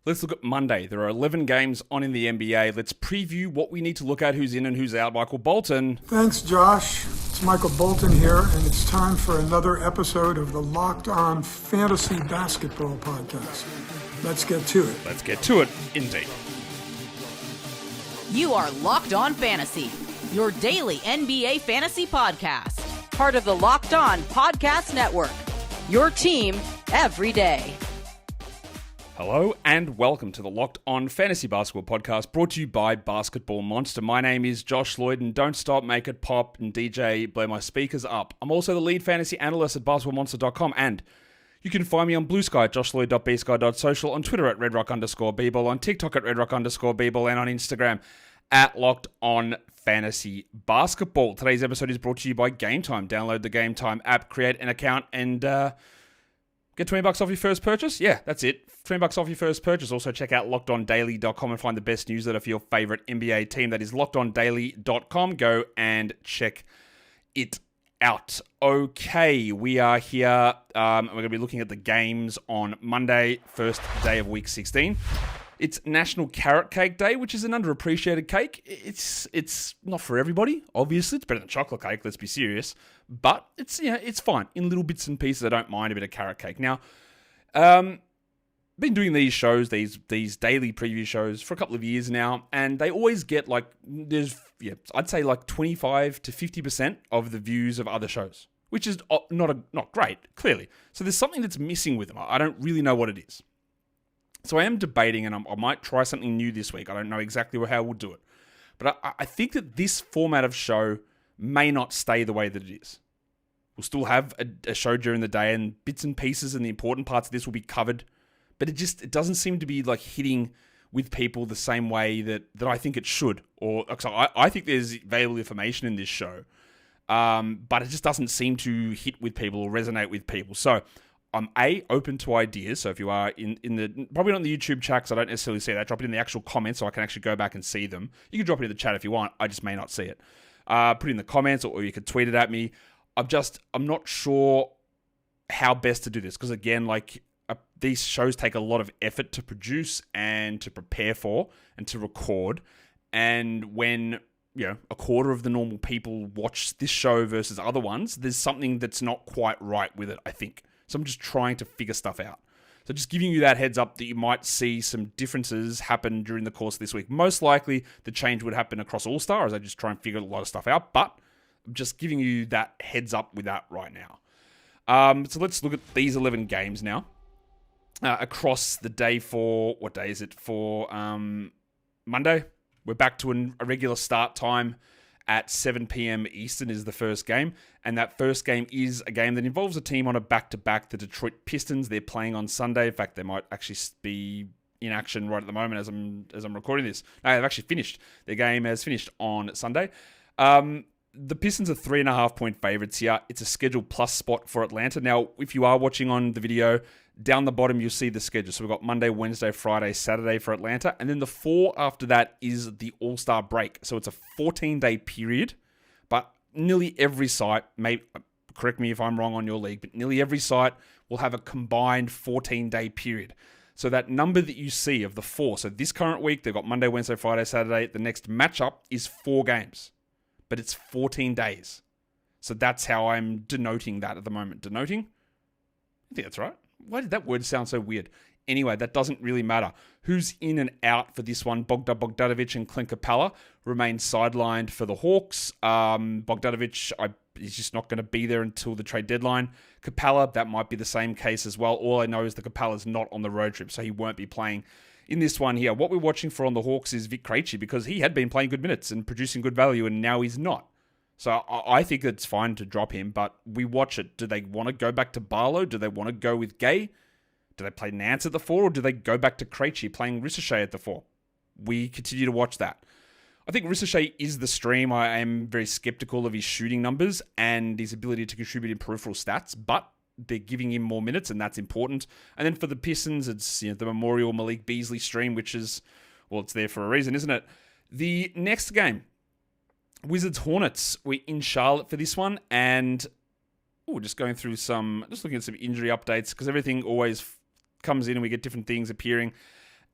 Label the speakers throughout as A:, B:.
A: Let's look at Monday. There are 11 games on in the NBA. Let's preview what we need to look at, who's in and who's out. Michael Bolton.
B: Thanks, Josh. It's Michael Bolton here, and it's time for another episode of the Locked On Fantasy Basketball Podcast. Let's get to it.
A: Let's get to it, indeed.
C: You are Locked On Fantasy, your daily NBA fantasy podcast. Part of the Locked On Podcast Network, your team every day.
A: Hello and welcome to the Locked On Fantasy Basketball Podcast, brought to you by Basketball Monster. My name is Josh Lloyd, and don't stop, make it pop, and DJ, blow my speakers up. I'm also the lead fantasy analyst at basketballmonster.com, and you can find me on Blue Sky at joshloyd.bsky.social, on Twitter at redrock_bball, on TikTok at redrock_bball, and on Instagram at Locked On Fantasy Basketball. Today's episode is brought to you by Game Time. Download the Game Time app, create an account, and get $20 off your first purchase? Yeah, that's it. $20 off your first purchase. Also, check out LockedOnDaily.com and find the best newsletter for your favorite NBA team. That is LockedOnDaily.com. Go and check it out. Okay, we are here. We're going to be looking at the games on Monday, first day of Week 16. It's National Carrot Cake Day, which is an underappreciated cake. It's not for everybody, obviously. It's better than chocolate cake, let's be serious. But it's fine. In little bits and pieces, I don't mind a bit of carrot cake. Now, been doing these shows, these daily preview shows for a couple of years now, and they always get I'd say like 25 to 50% of the views of other shows, which is not great, clearly. So there's something that's missing with them. I don't really know what it is. So I am debating, and I might try something new this week. I don't know exactly how we'll do it. But I think that this format of show may not stay the way that it is. We'll still have a show during the day, and bits and pieces and the important parts of this will be covered. But it doesn't seem to be like hitting with people the same way that I think it should. I think there's valuable information in this show. But it just doesn't seem to hit with people or resonate with people. So I'm open to ideas. So if you are in the, probably not in the YouTube chat, because I don't necessarily see that, drop it in the actual comments so I can actually go back and see them. You can drop it in the chat if you want. I just may not see it. Put it in the comments, or you could tweet it at me. I'm not sure how best to do this, because again, these shows take a lot of effort to produce and to prepare for and to record. And when a quarter of the normal people watch this show versus other ones, there's something that's not quite right with it, I think. So I'm just trying to figure stuff out. So just giving you that heads up that you might see some differences happen during the course of this week. Most likely the change would happen across All-Star as I just try and figure a lot of stuff out. But I'm just giving you that heads up with that right now. So let's look at these 11 games now. Across the day for, what day is it? For Monday. We're back to a regular start time at 7 p.m. Eastern is the first game. And that first game is a game that involves a team on a back-to-back, the Detroit Pistons. They're playing on Sunday. In fact, they might actually be in action right at the moment as I'm recording this. No, they've actually finished. Their game has finished on Sunday. The Pistons are 3.5-point favorites here. It's a scheduled plus spot for Atlanta. Now, if you are watching on the video, down the bottom, you'll see the schedule. So we've got Monday, Wednesday, Friday, Saturday for Atlanta. And then the 4 after that is the All-Star break. So it's a 14-day period. But nearly every site, correct me if I'm wrong on your league, but nearly every site will have a combined 14-day period. So that number that you see of the 4, so this current week, they've got Monday, Wednesday, Friday, Saturday. The next matchup is 4 games. But it's 14 days. So that's how I'm denoting that at the moment. Denoting? I think that's right. Why did that word sound so weird? Anyway, that doesn't really matter. Who's in and out for this one? Bogdanovic and Clint Capella remain sidelined for the Hawks. Bogdanovic is just not going to be there until the trade deadline. Capella, that might be the same case as well. All I know is that Capella's not on the road trip, so he won't be playing in this one here. What we're watching for on the Hawks is Vic Krejci, because he had been playing good minutes and producing good value, and now he's not. So I think it's fine to drop him, but we watch it. Do they want to go back to Barlow? Do they want to go with Gay? Do they play Nance at the 4, or do they go back to Krejci playing Ricochet at the 4? We continue to watch that. I think Ricochet is the stream. I am very skeptical of his shooting numbers and his ability to contribute in peripheral stats, but they're giving him more minutes, and that's important. And then for the Pistons, it's the Memorial Malik Beasley stream, which is, it's there for a reason, isn't it? The next game, Wizards-Hornets. We're in Charlotte for this one, and just looking at some injury updates, because everything always comes in and we get different things appearing.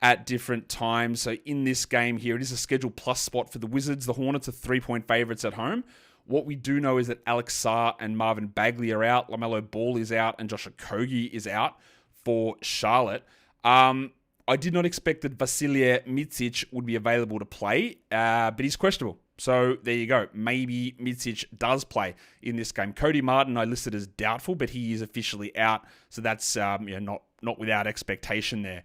A: at different times. So in this game here, it is a schedule plus spot for the Wizards. The Hornets are 3-point favorites at home. What we do know is that Alex Sarr and Marvin Bagley are out. LaMelo Ball is out, and Josh Okogie is out for Charlotte. I did not expect that Vasilije Micic would be available to play, but he's questionable. So there you go. Maybe Micic does play in this game. Cody Martin I listed as doubtful, but he is officially out. So that's not without expectation there.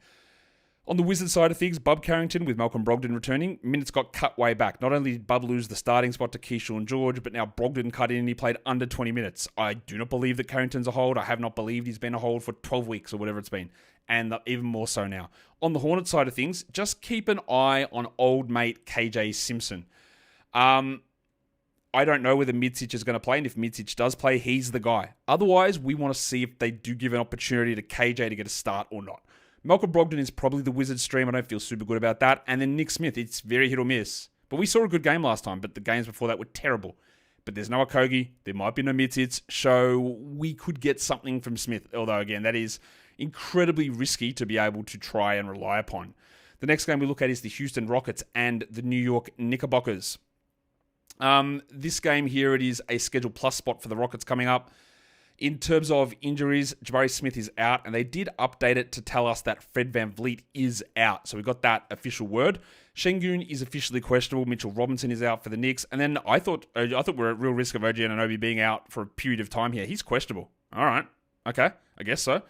A: On the Wizards side of things, Bub Carrington with Malcolm Brogdon returning, minutes got cut way back. Not only did Bub lose the starting spot to Keyshawn George, but now Brogdon cut in and he played under 20 minutes. I do not believe that Carrington's a hold. I have not believed he's been a hold for 12 weeks or whatever it's been. And even more so now. On the Hornets side of things, just keep an eye on old mate KJ Simpson. I don't know whether Micic is going to play, and if Micic does play, he's the guy. Otherwise, we want to see if they do give an opportunity to KJ to get a start or not. Malcolm Brogdon is probably the Wizards stream. I don't feel super good about that. And then Nick Smith, it's very hit or miss. But we saw a good game last time, but the games before that were terrible. But there's no Okogie, there might be no Micic, so we could get something from Smith. Although, again, that is incredibly risky to be able to try and rely upon. The next game we look at is the Houston Rockets and the New York Knickerbockers. This game here, it is a Schedule Plus spot for the Rockets coming up. In terms of injuries, Jabari Smith is out, and they did update it to tell us that Fred VanVleet is out. So we got that official word. Şengün is officially questionable. Mitchell Robinson is out for the Knicks. And then I thought we're at real risk of OG Anunoby being out for a period of time here. He's questionable. All right. Okay. I guess so.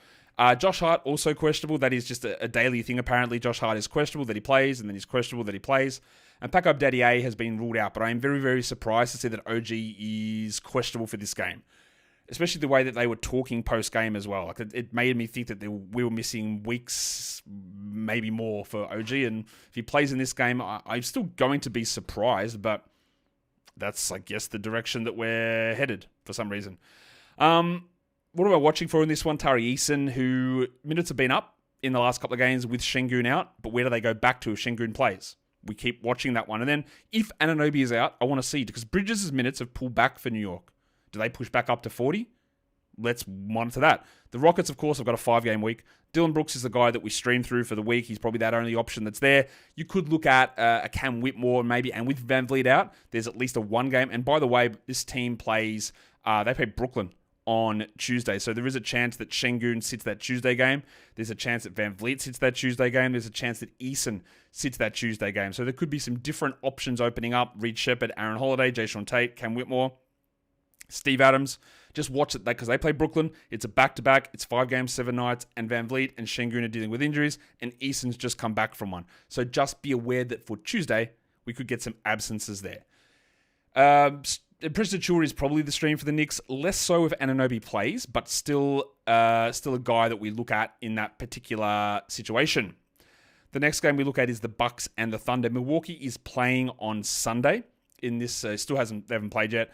A: Josh Hart also questionable. That is just a daily thing. Apparently, Josh Hart is questionable that he plays, and then he's questionable that he plays. And Paco Daddier has been ruled out, but I am very, very surprised to see that OG is questionable for this game. Especially the way that they were talking post-game as well. Like it made me think that we were missing weeks, maybe more for OG. And if he plays in this game, I'm still going to be surprised, but that's, I guess, the direction that we're headed for some reason. What am I watching for in this one? Tari Eason, who minutes have been up in the last couple of games with Şengün out, but where do they go back to if Şengün plays? We keep watching that one. And then if Anunoby is out, I want to see, because Bridges' minutes have pulled back for New York. Do they push back up to 40? Let's monitor that. The Rockets, of course, have got a 5-game week. Dylan Brooks is the guy that we stream through for the week. He's probably that only option that's there. You could look at a Cam Whitmore maybe, and with VanVleet out, there's at least a 1-game. And by the way, this team plays, they play Brooklyn on Tuesday. So there is a chance that Şengün sits that Tuesday game. There's a chance that VanVleet sits that Tuesday game. There's a chance that Eason sits that Tuesday game. So there could be some different options opening up. Reed Shepherd, Aaron Holiday, Jayshawn Tate, Cam Whitmore, Steve Adams. Just watch it because they play Brooklyn. It's a back-to-back. It's 5 games, 7 nights, and VanVleet and Şengün are dealing with injuries, and Eason's just come back from one. So just be aware that for Tuesday, we could get some absences there. Preston Chua is probably the stream for the Knicks. Less so if Anunoby plays, but still a guy that we look at in that particular situation. The next game we look at is the Bucks and the Thunder. Milwaukee is playing on Sunday. In this, they haven't played yet.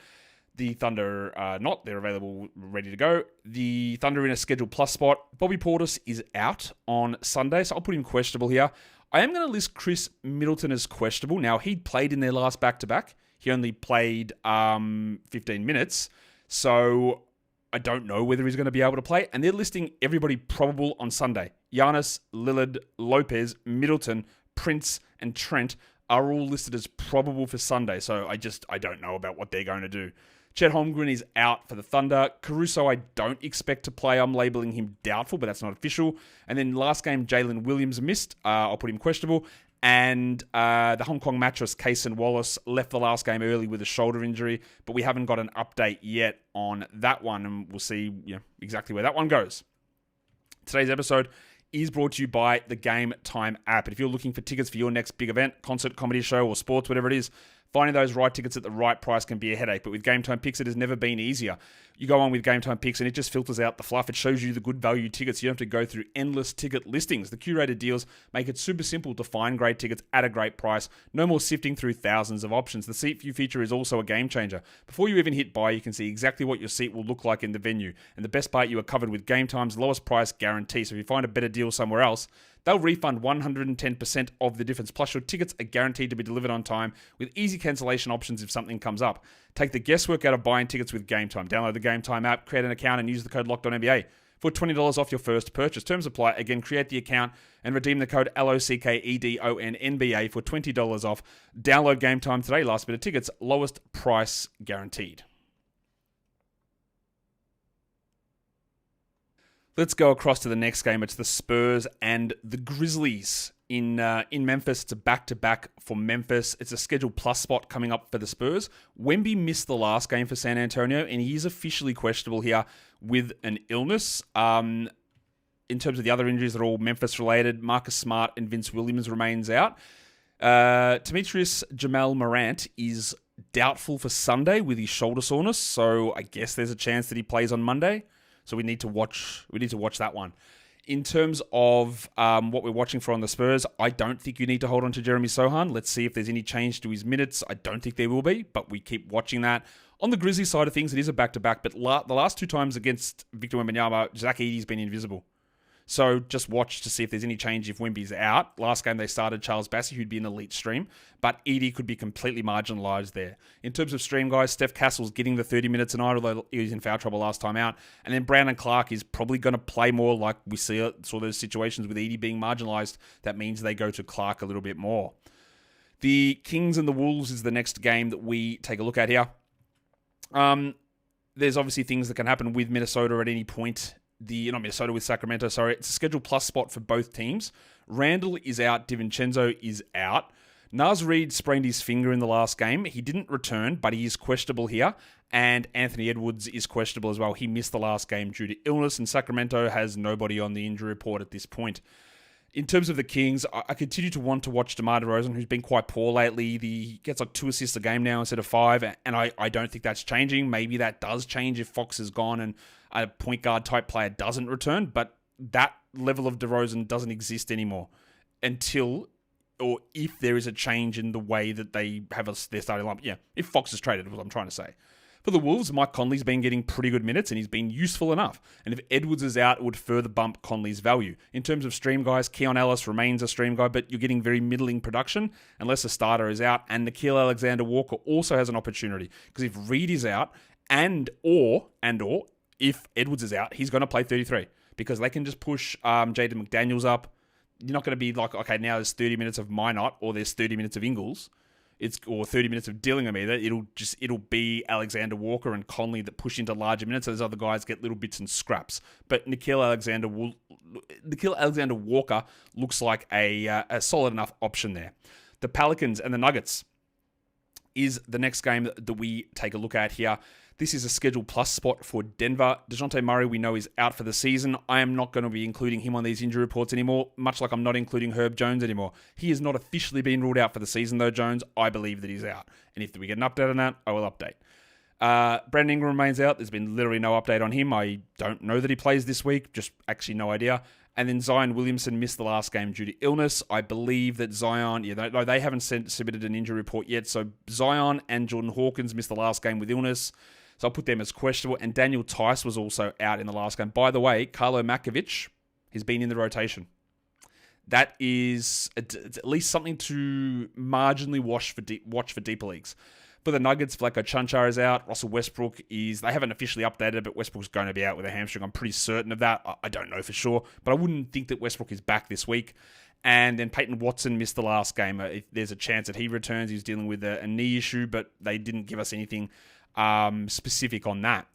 A: The Thunder are not. They're available, ready to go. The Thunder in a Schedule Plus spot. Bobby Portis is out on Sunday, so I'll put him questionable here. I am going to list Chris Middleton as questionable. Now, he played in their last back-to-back. He only played 15 minutes, so I don't know whether he's going to be able to play. And they're listing everybody probable on Sunday. Giannis, Lillard, Lopez, Middleton, Prince, and Trent are all listed as probable for Sunday. So I don't know about what they're going to do. Chet Holmgren is out for the Thunder. Caruso, I don't expect to play. I'm labeling him doubtful, but that's not official. And then last game, Jalen Williams missed. I'll put him questionable. And the Hong Kong mattress, Kaysen Wallace, left the last game early with a shoulder injury, but we haven't got an update yet on that one, and we'll see exactly where that one goes. Today's episode is brought to you by the Game Time app. And if you're looking for tickets for your next big event, concert, comedy show, or sports, whatever it is, finding those right tickets at the right price can be a headache, but with Game Time Picks, it has never been easier. You go on with Game Time Picks, and it just filters out the fluff. It shows you the good value tickets. You don't have to go through endless ticket listings. The curated deals make it super simple to find great tickets at a great price. No more sifting through thousands of options. The seat view feature is also a game changer. Before you even hit buy, you can see exactly what your seat will look like in the venue. And the best part, you are covered with Game Time's lowest price guarantee. So if you find a better deal somewhere else, they'll refund 110% of the difference. Plus, your tickets are guaranteed to be delivered on time with easy cancellation options if something comes up. Take the guesswork out of buying tickets with Game Time. Download the Game Time app, create an account, and use the code LOCKEDONNBA. for $20 off your first purchase. Terms apply. Again, create the account and redeem the code LOCKEDONNBA for $20 off. Download Game Time today. Last bit of tickets. Lowest price guaranteed. Let's go across to the next game. It's the Spurs and the Grizzlies in Memphis. It's a back-to-back for Memphis. It's a scheduled plus spot coming up for the Spurs. Wemby missed the last game for San Antonio, and he is officially questionable here with an illness. In terms of the other injuries, they're all Memphis-related. Marcus Smart and Vince Williams remains out. Demetrius Jamal Morant is doubtful for Sunday with his shoulder soreness, so I guess there's a chance that he plays on Monday. So we need to watch that one. In terms of what we're watching for on the Spurs, I don't think you need to hold on to Jeremy Sohan. Let's see if there's any change to his minutes. I don't think there will be, but we keep watching that. On the Grizzlies side of things, it is a back-to-back, but the last two times against Victor Wembanyama, Zach Edey's been invisible. So just watch to see if there's any change if Wemby's out. Last game they started Charles Bassey, who'd be an elite stream, but Edey could be completely marginalised there. In terms of stream guys, Steph Castle's getting the 30 minutes tonight, although he was in foul trouble last time out. And then Brandon Clark is probably going to play more, like we saw those situations with Edey being marginalised. That means they go to Clark a little bit more. The Kings and the Wolves is the next game that we take a look at here. There's obviously things that can happen with Minnesota at any point. Not Minnesota, with Sacramento, sorry. It's a scheduled plus spot for both teams. Randall is out. DiVincenzo is out. Naz Reid sprained his finger in the last game. He didn't return, but he is questionable here. And Anthony Edwards is questionable as well. He missed the last game due to illness, and Sacramento has nobody on the injury report at this point. In terms of the Kings, I continue to want to watch DeMar DeRozan, who's been quite poor lately. He gets like 2 assists a game now instead of 5, and I don't think that's changing. Maybe that does change if Fox is gone and a point guard type player doesn't return, but that level of DeRozan doesn't exist anymore until or if there is a change in the way that they have their starting lineup. Yeah, if Fox is traded, is what I'm trying to say. For the Wolves, Mike Conley's been getting pretty good minutes and he's been useful enough. And if Edwards is out, it would further bump Conley's value. In terms of stream guys, Keon Ellis remains a stream guy, but you're getting very middling production unless a starter is out. And Nickeil Alexander-Walker also has an opportunity because if Reed is out and or if Edwards is out, he's going to play 33 because they can just push Jaden McDaniels up. You're not going to be like, okay, now there's 30 minutes of Minot or there's 30 minutes of Ingles. Or 30 minutes of Dillingham either. It'll be Alexander Walker and Conley that push into larger minutes. So those other guys get little bits and scraps. But Nickeil Alexander Walker looks like a solid enough option there. The Pelicans and the Nuggets is the next game that we take a look at here. This is a scheduled plus spot for Denver. DeJounte Murray, we know, is out for the season. I am not going to be including him on these injury reports anymore, much like I'm not including Herb Jones anymore. He has not officially been ruled out for the season, though, Jones. I believe that he's out. And if we get an update on that, I will update. Brandon Ingram remains out. There's been literally no update on him. I don't know that he plays this week. Just actually no idea. And then Zion Williamson missed the last game due to illness. I believe that Zion, they haven't submitted an injury report yet. So Zion and Jordan Hawkins missed the last game with illness. So I'll put them as questionable. And Daniel Tice was also out in the last game. By the way, Carlo Makovic has been in the rotation. That is at least something to marginally watch for deeper leagues. For the Nuggets, Vlatko Čančar is out. Russell Westbrook is... They haven't officially updated, but Westbrook's going to be out with a hamstring. I'm pretty certain of that. I don't know for sure, but I wouldn't think that Westbrook is back this week. And then Peyton Watson missed the last game. If there's a chance that he returns. He's dealing with a knee issue, but they didn't give us anything specific on that.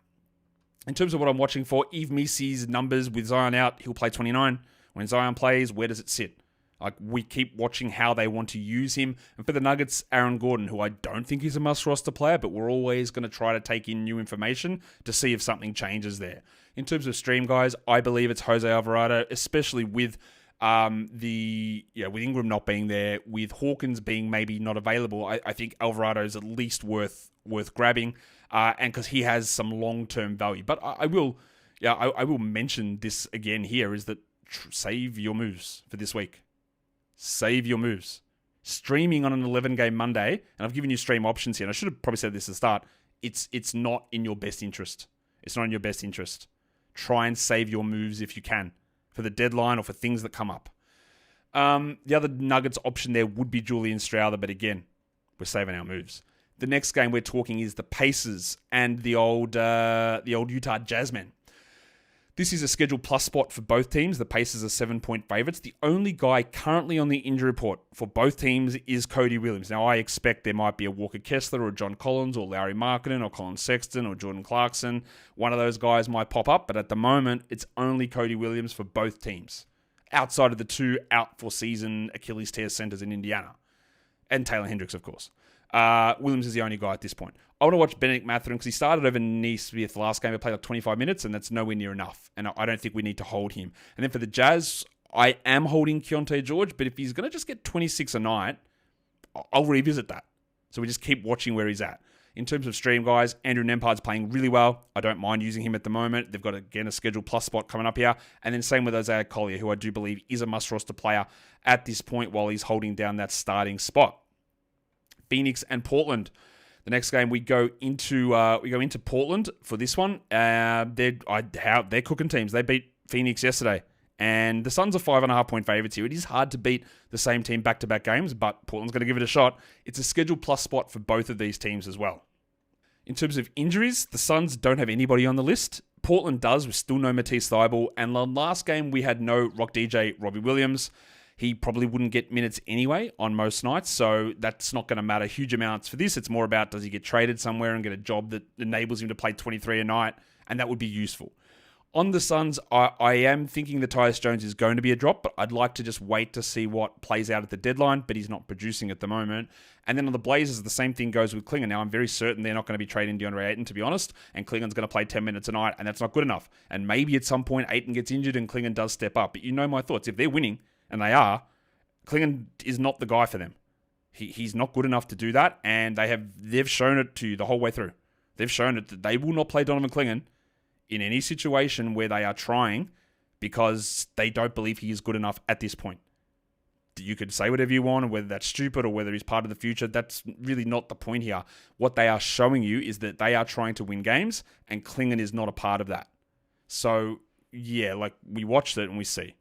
A: In terms of what I'm watching for, Yves Misi's numbers with Zion out, he'll play 29. When Zion plays, where does it sit? Like, we keep watching how they want to use him. And for the Nuggets, Aaron Gordon, who I don't think is a must-roster player, but we're always going to try to take in new information to see if something changes there. In terms of stream guys, I believe it's Jose Alvarado, especially with with Ingram not being there, with Hawkins being maybe not available. I think Alvarado is at least worth grabbing, and because he has some long-term value. But I will mention this again here, is that save your moves for this week. Save your moves. Streaming on an 11-game Monday, and I've given you stream options here, and I should have probably said this at the start, it's not in your best interest. It's not in your best interest. Try and save your moves if you can, for the deadline or for things that come up. The other Nuggets option there would be Julian Strouder, but again, we're saving our moves. The next game we're talking is the Pacers and the old Utah Jazzmen. This is a scheduled plus spot for both teams. The Pacers are 7-point favorites. The only guy currently on the injury report for both teams is Cody Williams. Now, I expect there might be a Walker Kessler or John Collins or Larry Markkinen or Colin Sexton or Jordan Clarkson. One of those guys might pop up, but at the moment, it's only Cody Williams for both teams, outside of the two out-for-season Achilles tear centers in Indiana. And Taylor Hendricks, of course. Williams is the only guy at this point. I want to watch Benedict Mathurin because he started over Neesmith last game. He played like 25 minutes, and that's nowhere near enough. And I don't think we need to hold him. And then for the Jazz, I am holding Keontae George, but if he's going to just get 26 a night, I'll revisit that. So we just keep watching where he's at. In terms of stream, guys, Andrew Nembhard's playing really well. I don't mind using him at the moment. They've got, again, a scheduled plus spot coming up here. And then same with Isaiah Collier, who I do believe is a must-roster player at this point while he's holding down that starting spot. Phoenix and Portland. The next game we go into Portland for this one. They're cooking teams. They beat Phoenix yesterday, and the Suns are 5.5-point favorites here. It is hard to beat the same team back-to-back games, but Portland's going to give it a shot. It's a scheduled plus spot for both of these teams as well. In terms of injuries, the Suns don't have anybody on the list. Portland does, with still no Matisse Thybulle, and the last game we had no Rock DJ Robbie Williams. He probably wouldn't get minutes anyway on most nights, so that's not going to matter huge amounts for this. It's more about, does he get traded somewhere and get a job that enables him to play 23 a night, and that would be useful. On the Suns, I am thinking that Tyus Jones is going to be a drop, but I'd like to just wait to see what plays out at the deadline, but he's not producing at the moment. And then on the Blazers, the same thing goes with Klingon. Now, I'm very certain they're not going to be trading DeAndre Ayton, to be honest, and Klingon's going to play 10 minutes a night, and that's not good enough. And maybe at some point, Ayton gets injured and Klingon does step up. But you know my thoughts. If they're winning, and they are, Klingon is not the guy for them. He's not good enough to do that, and they've shown it to you the whole way through. They've shown it that they will not play Donovan Klingon in any situation where they are trying because they don't believe he is good enough at this point. You could say whatever you want, whether that's stupid or whether he's part of the future. That's really not the point here. What they are showing you is that they are trying to win games, and Klingon is not a part of that. So, yeah, like we watched it and we see.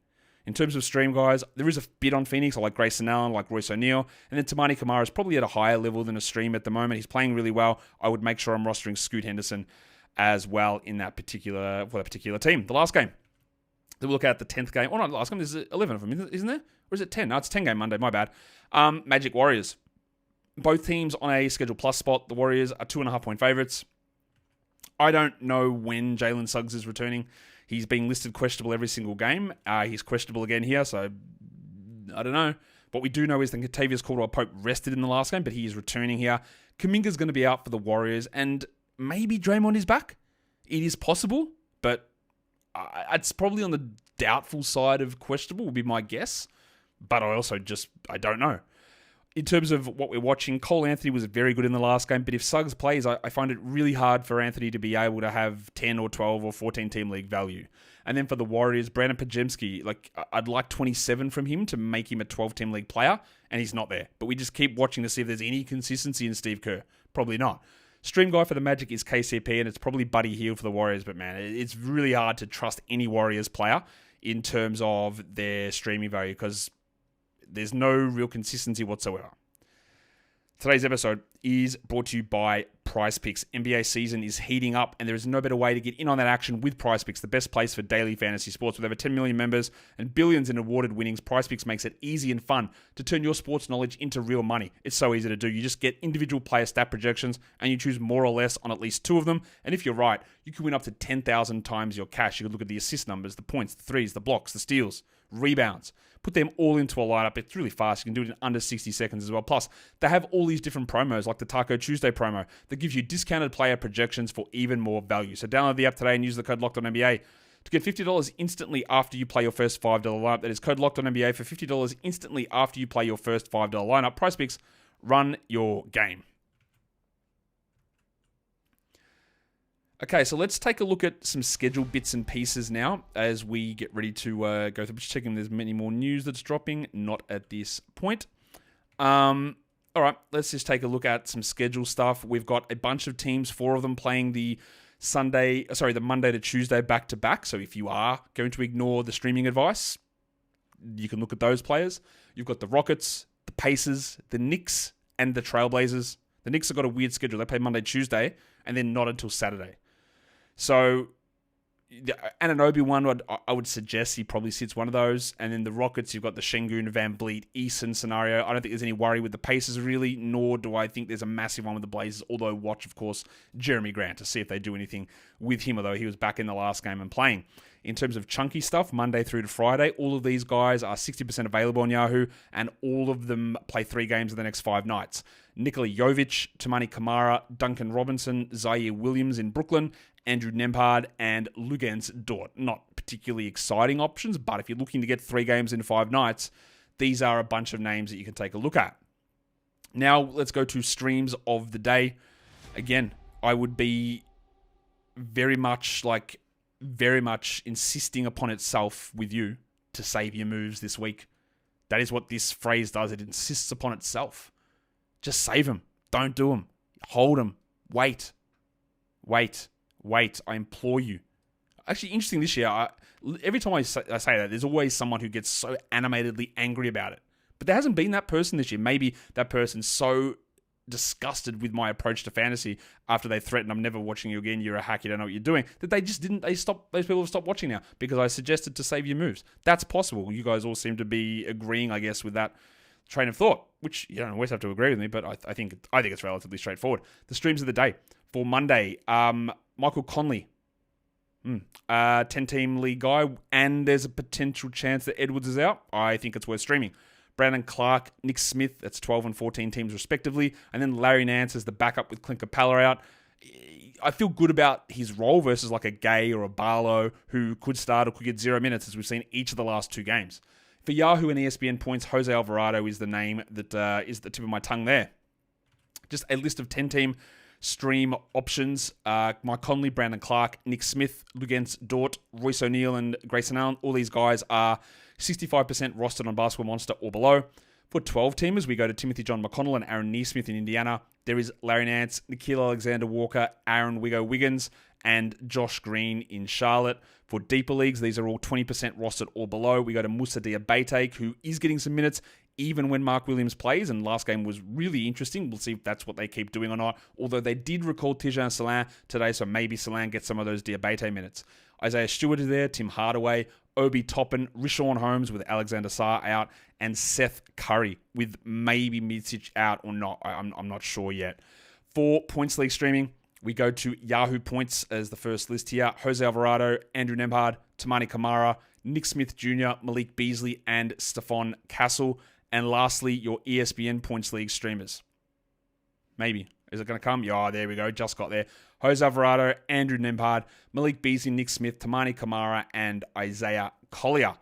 A: In terms of stream, guys, there is a bit on Phoenix. I like Grayson Allen, I like Royce O'Neal. And then Tamani Kamara is probably at a higher level than a stream at the moment. He's playing really well. I would make sure I'm rostering Scoot Henderson as well for that particular team. The last game. We'll look at the 10th game. Oh, not the last game. There's 11 of them, isn't there? Or is it 10? No, it's 10 game Monday. My bad. Magic Warriors. Both teams on a scheduled plus spot. The Warriors are 2.5-point favorites. I don't know when Jalen Suggs is returning. He's being listed questionable every single game. He's questionable again here, so I don't know. What we do know is that Kentavious Caldwell-Pope rested in the last game, but he is returning here. Kuminga's going to be out for the Warriors, and maybe Draymond is back. It is possible, but it's probably on the doubtful side of questionable would be my guess. But I don't know. In terms of what we're watching, Cole Anthony was very good in the last game, but if Suggs plays, I find it really hard for Anthony to be able to have 10 or 12 or 14 team league value. And then for the Warriors, Brandon Pajemski, I'd like 27 from him to make him a 12 team league player, and he's not there. But we just keep watching to see if there's any consistency in Steve Kerr. Probably not. Stream guy for the Magic is KCP, and it's probably Buddy Hield for the Warriors, but man, it's really hard to trust any Warriors player in terms of their streaming value because there's no real consistency whatsoever. Today's episode is brought to you by PrizePicks. NBA season is heating up, and there is no better way to get in on that action with PrizePicks, the best place for daily fantasy sports. With over 10 million members and billions in awarded winnings, PrizePicks makes it easy and fun to turn your sports knowledge into real money. It's so easy to do. You just get individual player stat projections, and you choose more or less on at least two of them. And if you're right, you can win up to 10,000 times your cash. You can look at the assist numbers, the points, the threes, the blocks, the steals, rebounds. Put them all into a lineup. It's really fast. You can do it in under 60 seconds as well. Plus, they have all these different promos, like the Taco Tuesday promo, that gives you discounted player projections for even more value. So download the app today and use the code LOCKEDONNBA to get $50 instantly after you play your first $5 lineup. That is code LOCKEDONNBA for $50 instantly after you play your first $5 lineup. PrizePicks, run your game. Okay, so let's take a look at some scheduled bits and pieces now as we get ready to go through. Just checking if there's many more news that's dropping. Not at this point. All right, let's just take a look at some schedule stuff. We've got a bunch of teams, 4 of them playing the Monday to Tuesday back-to-back. So if you are going to ignore the streaming advice, you can look at those players. You've got the Rockets, the Pacers, the Knicks, and the Trailblazers. The Knicks have got a weird schedule. They play Monday, Tuesday, and then not until Saturday. So the Anunoby one, I would suggest he probably sits one of those. And then the Rockets, you've got the Şengün, Van Vliet, Eason scenario. I don't think there's any worry with the Pacers really, nor do I think there's a massive one with the Blazers. Although watch, of course, Jeremy Grant to see if they do anything with him, although he was back in the last game and playing. In terms of chunky stuff, Monday through to Friday, all of these guys are 60% available on Yahoo, and all of them play 3 games in the next 5 nights. Nikola Jovic, Tamani Kamara, Duncan Robinson, Zaire Williams in Brooklyn, Andrew Nembhard, and Luguentz Dort. Not particularly exciting options, but if you're looking to get 3 games in 5 nights, these are a bunch of names that you can take a look at. Now, let's go to streams of the day. Again, I would be very much insisting upon itself with you to save your moves this week. That is what this phrase does. It insists upon itself. Just save them. Don't do them. Hold them. Wait. I implore you. Actually, interesting this year, every time I say that, there's always someone who gets so animatedly angry about it. But there hasn't been that person this year. Maybe that person's so disgusted with my approach to fantasy after they threatened, I'm never watching you again, you're a hack, you don't know what you're doing, that they just didn't, those people have stopped watching now because I suggested to save your moves. That's possible. You guys all seem to be agreeing, I guess, with that train of thought, which you don't always have to agree with me, but I think it's relatively straightforward. The streams of the day for Monday, Michael Conley, 10-team league guy, and there's a potential chance that Edwards is out. I think it's worth streaming. Brandon Clark, Nick Smith, that's 12 and 14 teams respectively. And then Larry Nance as the backup with Clint Capella out. I feel good about his role versus like a Gay or a Barlow who could start or could get 0 minutes, as we've seen each of the last 2 games. For Yahoo and ESPN points, Jose Alvarado is the name that is the tip of my tongue there. Just a list of 10-team stream options. Mike Conley, Brandon Clark, Nick Smith, Luguentz Dort, Royce O'Neal, and Grayson Allen. All these guys are 65% rostered on Basketball Monster or below. For 12-teamers, we go to Timothy John McConnell and Aaron Neesmith in Indiana. There is Larry Nance, Nikhil Alexander-Walker, Aaron Wiggins, and Josh Green in Charlotte. For deeper leagues, these are all 20% rostered or below. We go to Moussa Diabate, who is getting some minutes even when Mark Williams plays, and last game was really interesting. We'll see if that's what they keep doing or not. Although they did recall Tijan Salan today, so maybe Salan gets some of those Diabate minutes. Isaiah Stewart is there, Tim Hardaway, Obi Toppin, Richaun Holmes with Alexander Sarr out, and Seth Curry with maybe Midsich out or not. I'm not sure yet. For points league streaming, we go to Yahoo points as the first list here. Jose Alvarado, Andrew Nembhard, Tamani Kamara, Nick Smith Jr., Malik Beasley, and Stephon Castle. And lastly, your ESPN points league streamers. Maybe. Is it going to come? Yeah, there we go. Just got there. Jose Alvarado, Andrew Nembhard, Malik Beasley, Nick Smith, Tamani Kamara, and Isaiah Collier.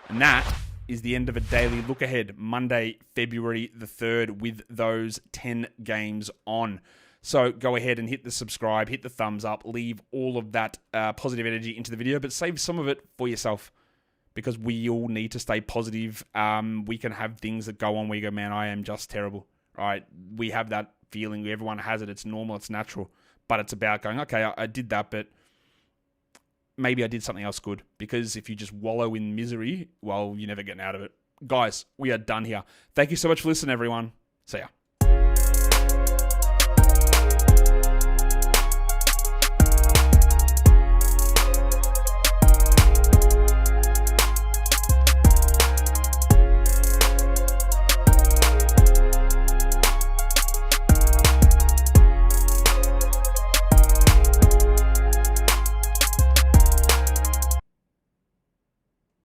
A: And that is the end of a daily look ahead, Monday, February the 3rd, with those 10 games on. So go ahead and hit the subscribe, hit the thumbs up, leave all of that positive energy into the video, but save some of it for yourself because we all need to stay positive. We can have things that go on where you go, man, I am just terrible. All right, we have that feeling. Everyone has it. It's normal. It's natural. But it's about going, okay, I did that, but maybe I did something else good. Because if you just wallow in misery, well, you're never getting out of it. Guys, we are done here. Thank you so much for listening, everyone. See ya.